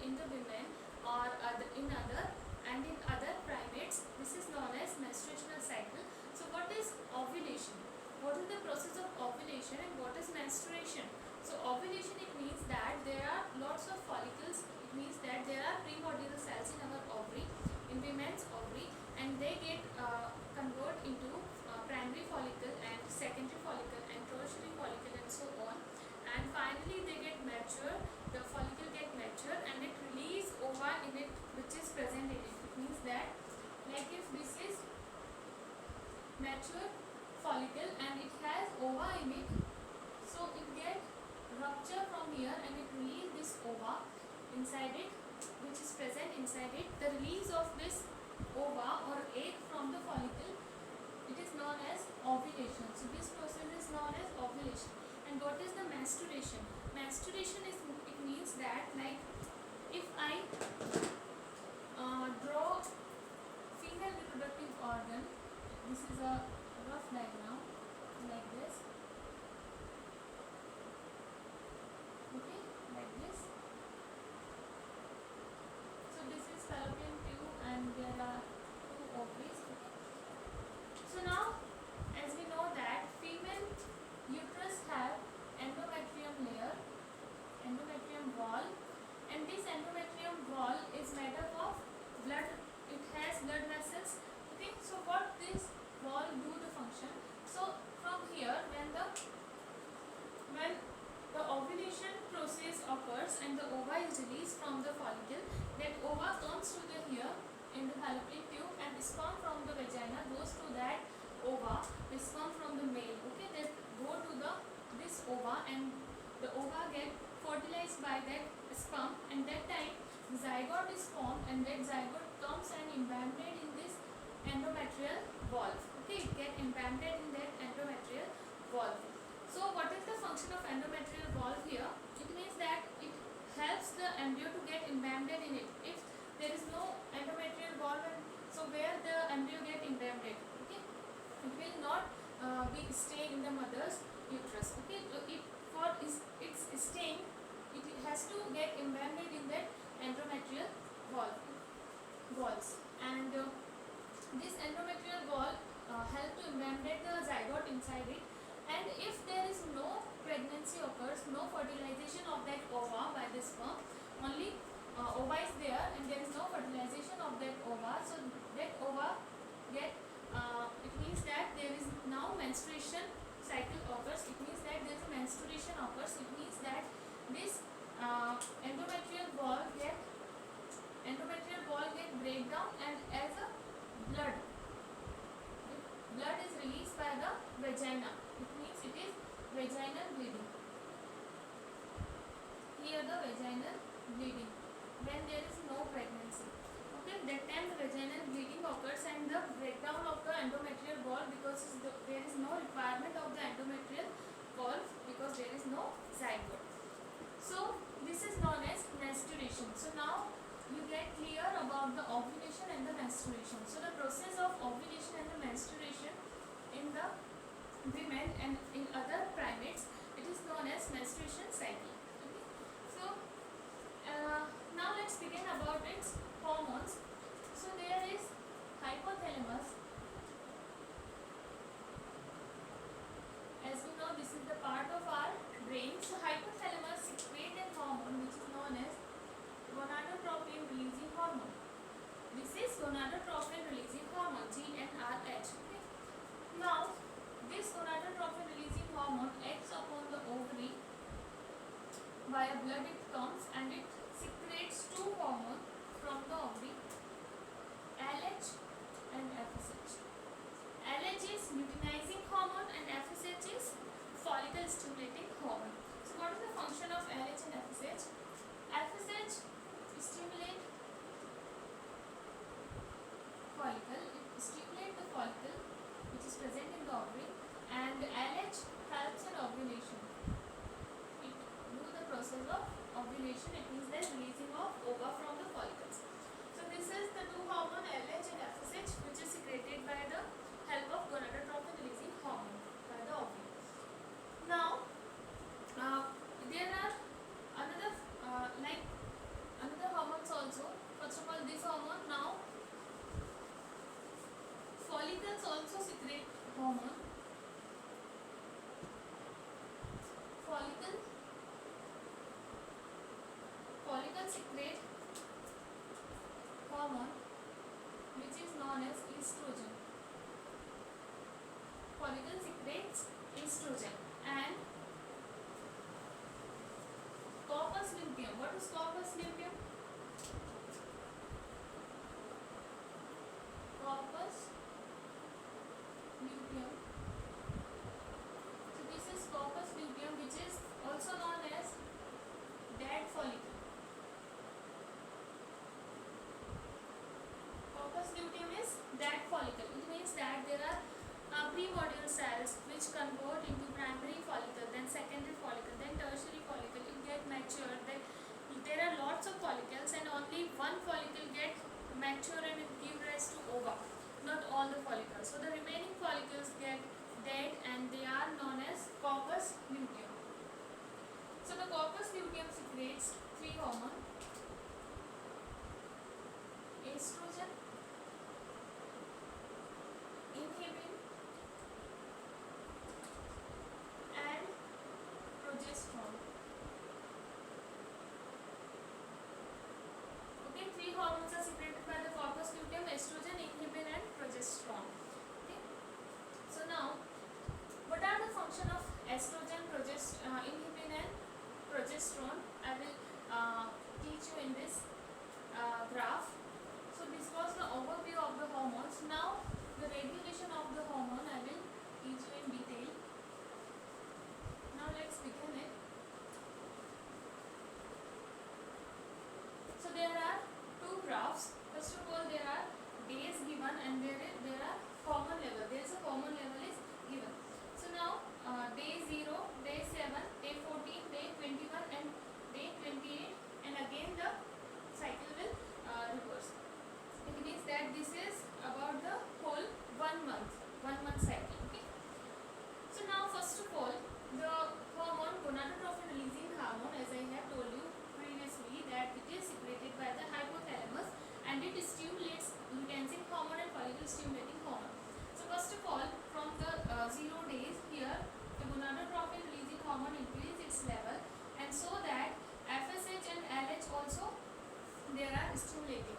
in the women or in other primates, this is known as menstruational cycle. So what is ovulation? What is the process of ovulation and what is menstruation? So ovulation, it means that there are lots of follicles. It means that there are primordial cells in our ovary, in women's ovary, and they get convert into primary follicle and secondary follicle and tertiary follicle and so on, and finally they get mature. The follicle get mature and it release ova in it, which is present in it. It means that, like, if this is mature follicle and it has ova in it, so it get rupture from here and it release this ova inside it, which is present inside it. The release of this ova or egg from the follicle, it is known as ovulation. So this process is known as ovulation. And what is the menstruation? Menstruation is, it means that, like, if I draw female reproductive organ, this is a rough diagram like this, okay, like this. So this is fallopian tube and there are two ovaries, okay. So now, as we know that female uterus have endometrium layer, endometrium wall, and this endometrium wall is made up of blood. It has blood vessels, okay. So what this wall do the function? So from here, when the ovulation process occurs and the ova is released from the follicle, that ova comes to the here in the fallopian tube and sperm from the vagina goes to that ova, the sperm from the male, okay, they go to this ova and the ova get fertilized by that sperm, and that time zygote is formed and that zygote comes and implanted in this endometrial valve, okay, it get implanted in that endometrial valve. So what is the function of endometrial valve here? It means that it helps the embryo to get implanted in it. If there is no endometrial valve, and so where the embryo get implanted, okay, it will not be stay in the mother's uterus, okay. So for its staying, it has to get implanted in that endometrial valves, and this endometrial wall help to implantate the zygote inside it. And if there is no pregnancy occurs, no fertilization of that ova by the sperm, only ova is there and there is no fertilization of that ova, so that ova get it means that there is now menstruation cycle occurs. It means that there is a menstruation occurs. It means that this endometrial wall get break down, and as a blood is released by the vagina. It means it is vaginal bleeding. Here the vaginal bleeding when there is no pregnancy, okay, that time the vaginal bleeding occurs and the breakdown of the endometrial wall, because there is no requirement of the endometrial wall because there is no zygote. So this is known as menstruation. So now you get clear about the ovulation and the menstruation. So the process of ovulation and the menstruation in the women and in other primates, it is known as menstruation cycle, okay. So now let's begin about its hormones. So there is hypothalamus. As we know, this is the part of our brain. So hypothalamus secretes a hormone which is known as gonadotropin releasing hormone. This is gonadotropin releasing hormone, GnRH. Okay. Now this gonadotropin releasing hormone acts upon the ovary. Via blood it comes and it secretes two hormones from the ovary, LH and FSH. LH is luteinizing hormone and FSH is follicle stimulating hormone. So what is the function of LH and FSH? FSH stimulate follicle, it stimulates the follicle which is present in the ovary, and LH helps in ovulation. It do the process of ovulation. It means dead, and they are known as corpus luteum. So the corpus luteum secretes three hormones: estrogen, inhibin, and progesterone. Okay, three hormones are secreted by the corpus luteum: estrogen, inhibin, and progesterone. Okay, so now what are the function of estrogen, inhibin, and progesterone? I will teach you in this graph. So this was the overview of the hormones. Now the regulation of the hormone I will teach you in detail. Now let's begin it. So there are two graphs. First of all, there are days given, and there are common level. There is a common level is given. So now day 0, day 7, day 14, day 21, and day 28, and again the cycle will reverse. It means that this is about the whole 1 month cycle. Okay. So now first of all, the hormone gonadotropin releasing hormone, as I have told you previously, that it is secreted by the hypothalamus, and it stimulates luteinizing hormone and follicle stimulating hormone. So first of all, from the 0 days here, the gonadotropin releasing hormone increases its level, and so that FSH and LH also they are stimulating.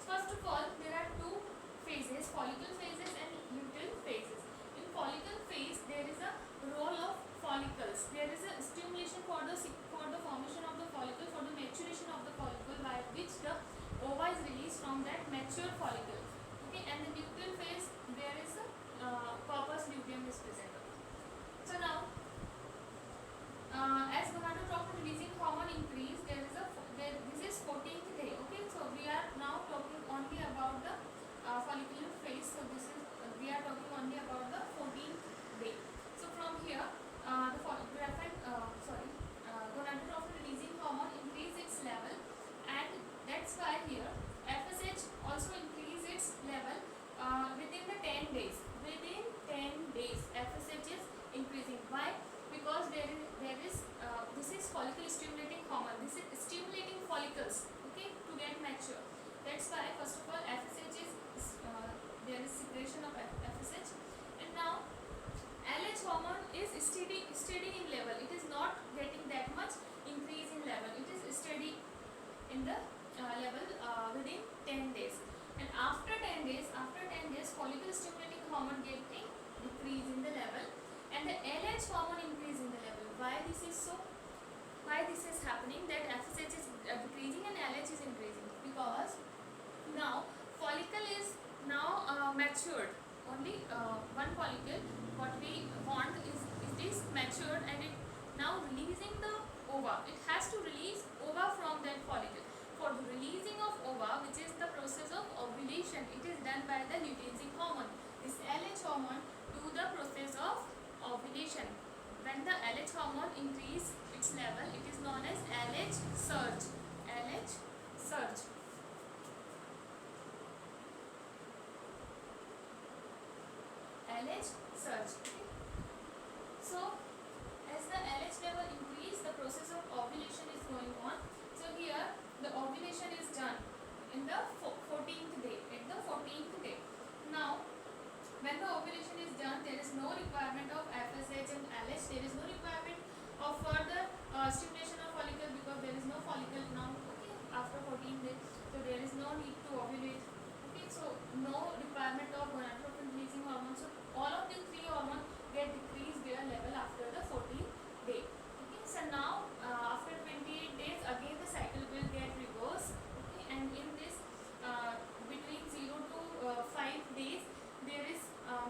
First of all, there are two phases: follicle phases and luteal phases. In follicle phase, there is a role of follicles. There is a stimulation for the formation of the follicle, for the maturation of the follicle, by which the ova is released from that mature follicle. Okay, and the luteal phase, there is a corpus luteum is present. So now, as gonadotropin releasing hormone increase, this is 14th day. Okay, so we are now talking only about the follicular phase. So this is we are talking only about the 14th day. So from here, gonadotropin releasing hormone increase its level, and that's why here FSH also increase its level within the 10 days. Within 10 days, FSH is increasing. Why? Because there is this is follicle stimulating hormone. This is stimulating follicles, okay, to get mature. That's why first of all FSH is there is secretion of FSH, and now LH hormone is steady in level. It is not getting that much increase in level. It is steady in the level within 10 days. And after 10 days, follicle stimulating hormone getting decrease in the level, and the LH hormone increase in the level. Why this is so? Why this is happening? That FSH is decreasing and LH is increasing, because now follicle is now matured. Only one follicle. What we want is it is matured, and it now releasing the ova. It has to release ova from that follicle. For the releasing of ova, which is the process of ovulation, it is done by the luteinizing hormone. This LH hormone do the process of ovulation. When the LH hormone increase its level, it is known as LH surge. LH surge. LH surge. Okay. So as the LH level increase, the process of ovulation is going on. So here the ovulation is done in the 14th day. At the 14th day. Now when the ovulation is done, there is no requirement of FSH and LH. There is no requirement of further stimulation of follicle, because there is no follicle now. Okay, after 14 days, so there is no need to ovulate. Okay, so no requirement of gonadotropin releasing hormone. So all of the three hormones get decreased their level after the 14th day. Okay, so now after 28 days, again the cycle will get reversed. Okay, and in this between 0 to 5 days, there is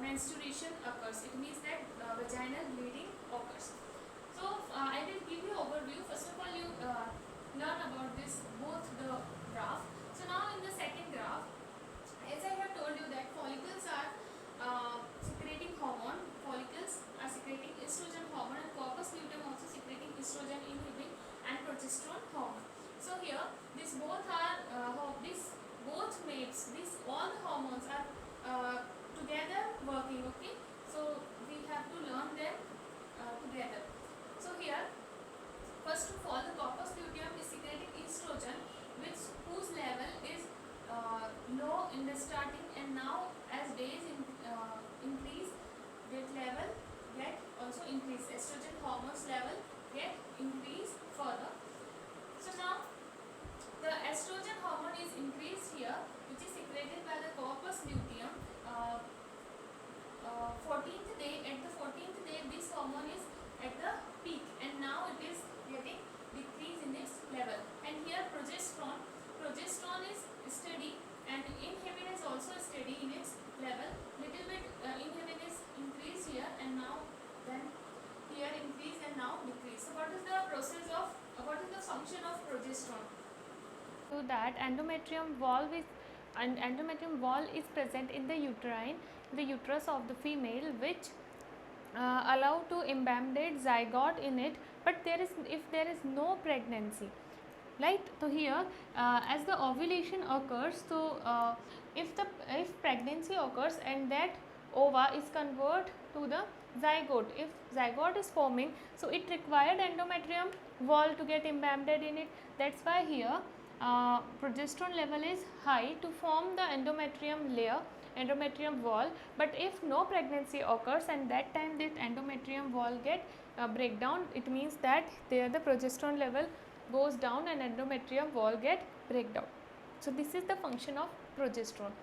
menstruation occurs. It means that vaginal bleeding occurs. So I will give you overview. First of all, you learn about this both the graph. So now in the second graph, as I have told you that follicles are secreting hormone. Follicles are secreting estrogen hormone, and corpus luteum also secreting estrogen, inhibin, and progesterone hormone. So here these both are all the hormones are together working. Okay, so we hormone is at the peak and now it is getting decrease in its level. And here progesterone is steady and inhibin is also steady in its level. Little bit inhibin is increased here and now then here increase and now decrease. So what is the process of what is the function of progesterone? So that endometrium wall is present in the uterus of the female, which allow to embryonic zygote in it, but if there is no pregnancy, right? So here as the ovulation occurs, so if pregnancy occurs and that ova is converted to the zygote, if zygote is forming, so it required endometrium wall to get embedded in it. That's why here progesterone level is high to form the endometrium layer, endometrium wall. But if no pregnancy occurs and that time this endometrium wall get breakdown, it means that there the progesterone level goes down and endometrium wall get breakdown. So this is the function of progesterone.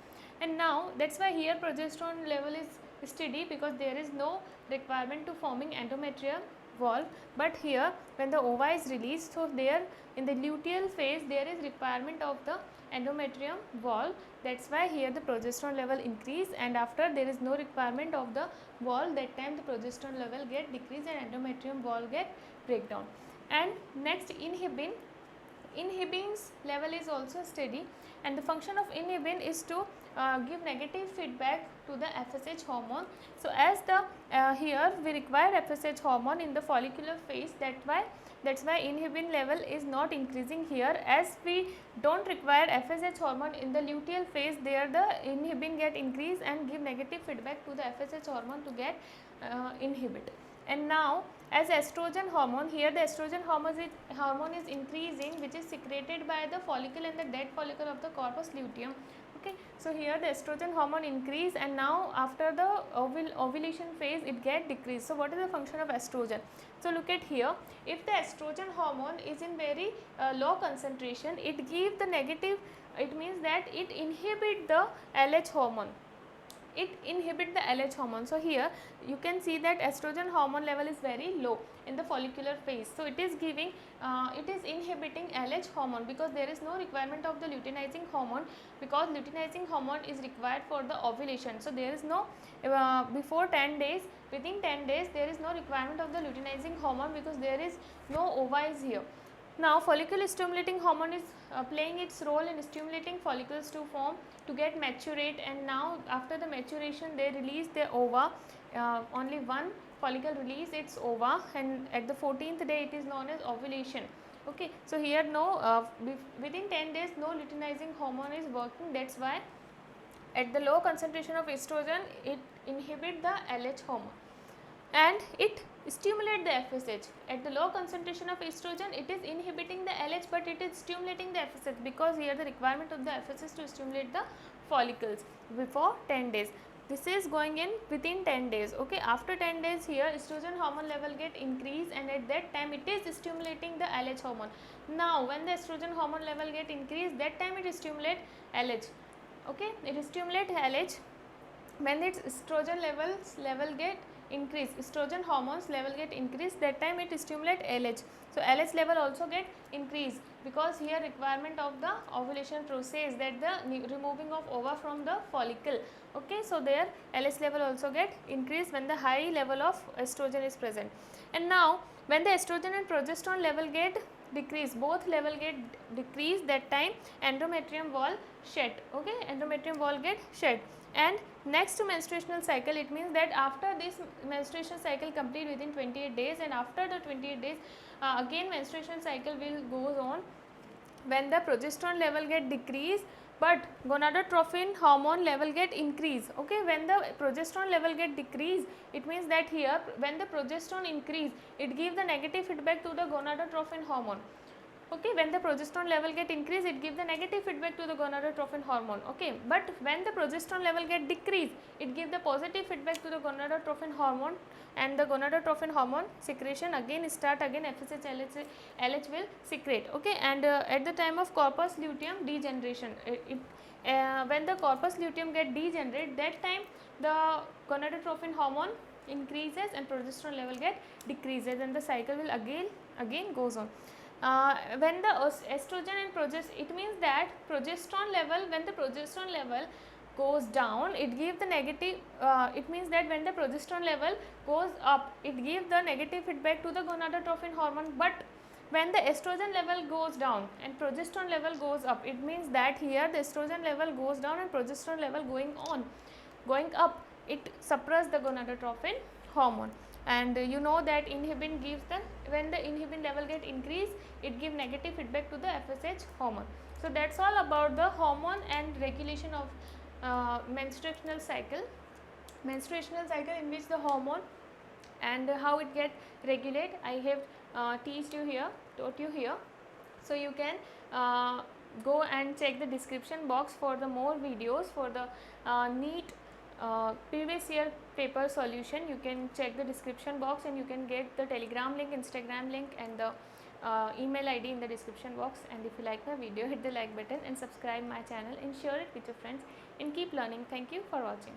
And now that's why here progesterone level is steady, because there is no requirement to forming endometrium wall. But here when the ova is released, so there in the luteal phase there is requirement of the endometrium wall. That's why here the progesterone level increase, and after there is no requirement of the wall, that time the progesterone level get decrease and endometrium wall get breakdown. And next, inhibin's level is also steady, and the function of inhibin is to give negative feedback to the FSH hormone. So as the here we require FSH hormone in the follicular phase, that's why inhibin level is not increasing here. As we don't require FSH hormone in the luteal phase, there the inhibin get increase and give negative feedback to the FSH hormone to get inhibit. And now as estrogen hormone, here the estrogen hormone is increasing, which is secreted by the follicle and the dead follicle of the corpus luteum. Okay, so here the estrogen hormone increase, and now after the ovulation phase it get decreased. So what is the function of estrogen? So look at here, if the estrogen hormone is in very low concentration, it give the negative, it means that it inhibit the LH hormone, it inhibit the LH hormone. So here you can see that estrogen hormone level is very low in the follicular phase. So it is giving, it is inhibiting LH hormone, because there is no requirement of the luteinizing hormone, because luteinizing hormone is required for the ovulation. So there is no before 10 days, within 10 days there is no requirement of the luteinizing hormone, because there is no ova is here. Now follicle stimulating hormone is playing its role in stimulating follicles to form, to get maturate, and now after the maturation they release their ova. Only one follicle release its ova, and at the 14th day it is known as ovulation. Okay, so here no within 10 days no luteinizing hormone is working. That's why at the low concentration of estrogen it inhibit the LH hormone and it stimulate the FSH. At the low concentration of estrogen it is inhibiting the LH, but it is stimulating the FSH, because here the requirement of the FSH to stimulate the follicles before 10 days. This is going in within 10 days. Okay, after 10 days here estrogen hormone level get increased, and at that time it is stimulating the LH hormone. Now when the estrogen hormone level get increased, that time it stimulate LH. Okay, it stimulate LH. When its estrogen level get increase, estrogen hormones level get increased, that time it stimulate LH. So LH level also get increased, because here requirement of the ovulation process, that the removing of ova from the follicle. Okay, so there LH level also get increased when the high level of estrogen is present. And now when the estrogen and progesterone level get decreased, both level get decreased, that time endometrium wall shed. Okay, endometrium wall get shed. And next menstruational cycle, it means that after this menstruation cycle complete within 28 days, and after the 28 days again menstruation cycle will goes on, when the progesterone level get decreased but gonadotropin hormone level get increase. Okay, when the progesterone level get decreased, it means that here when the progesterone increase, it give the negative feedback to the gonadotropin hormone. Okay, when the progesterone level get increased, it gives the negative feedback to the gonadotropin hormone. Okay, but when the progesterone level get decreased, it gives the positive feedback to the gonadotropin hormone, and the gonadotropin hormone secretion again start, again FSH LH will secrete. Okay, and at the time of corpus luteum degeneration, when the corpus luteum get degenerate, that time the gonadotropin hormone increases and progesterone level get decreases, and the cycle will again goes on. When the estrogen and progesterone, it means that progesterone level, when the progesterone level goes down, it gives the negative, it means that when the progesterone level goes up, it gives the negative feedback to the gonadotropin hormone. But when the estrogen level goes down and progesterone level goes up, it means that here the estrogen level goes down and progesterone level going up, it suppresses the gonadotropin hormone. And you know that inhibin gives the, when the inhibin level get increased, it give negative feedback to the FSH hormone. So that's all about the hormone and regulation of menstruational cycle in which the hormone and how it get regulate. I have taught you here. So you can go and check the description box for the more videos for the NEET previous year paper solution. You can check the description box and you can get the Telegram link, Instagram link, and the email ID in the description box. And if you like my video, hit the like button and subscribe my channel and share it with your friends, and keep learning. Thank you for watching.